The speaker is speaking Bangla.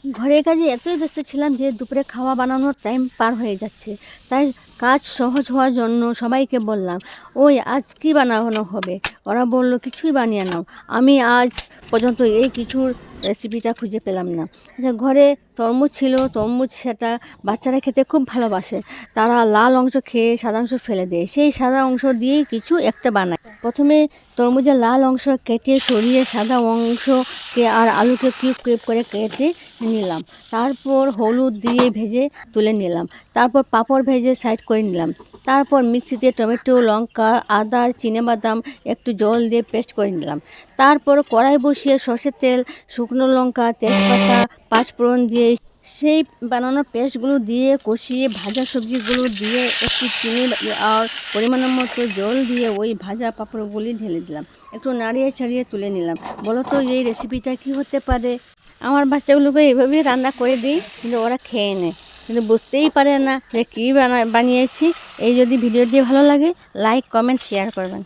ঘরের কাজে এতই ব্যস্ত ছিলাম যে দুপুরে খাওয়া বানানোর টাইম পার হয়ে যাচ্ছে। তাই কাজ সহজ হওয়ার জন্য সবাইকে বললাম, ওই আজ কী বানানো হবে? ওরা বলল, কিছুই বানিয়ে নাও। আমি আজ পর্যন্ত এই কিছুর রেসিপিটা খুঁজে পেলাম না। আচ্ছা, ঘরে তরমুজ ছিল, তরমুজ সেটা বাচ্চারা খেতে খুব ভালোবাসে। তারা লাল অংশ খেয়ে সাদা অংশ ফেলে দেয়, সেই সাদা অংশ দিয়েই কিছু একটা বানায়। প্রথমে তরমুজের লাল অংশ কেটে সরিয়ে সাদা অংশকে আর আলুকে কিউব কিউব করে কেটে নিলাম। তারপর হলুদ দিয়ে ভেজে তুলে নিলাম। তারপর পাঁপড় ভেজে সাইড করে নিলাম। তারপর মিক্সিতে টমেটো, লঙ্কা, আদা, চিনেবাদাম একটু জল দিয়ে পেস্ট করে নিলাম। তারপর কড়াই বসিয়ে সর্ষের তেল, শুকনো লঙ্কা, তেজপাতা, পাঁচফোড়ন দিয়ে সেই বানানো পেস্টগুলো দিয়ে কষিয়ে ভাজা সবজিগুলো দিয়ে একটু চিনি আর পরিমাণের মতো জল দিয়ে ওই ভাজা পাঁপড়গুলি ঢেলে দিলাম। একটু নাড়িয়ে ছাড়িয়ে তুলে নিলাম। বলো তো এই রেসিপিটা কী হতে পারে? আমার বাচ্চাগুলোকে এইভাবেই রান্না করে দিই, কিন্তু ওরা খেয়ে নেয়, কিন্তু বুঝতেই পারে না যে কী বানিয়েছি। এই যদি ভিডিওটি ভালো লাগে, লাইক, কমেন্ট, শেয়ার করবেন।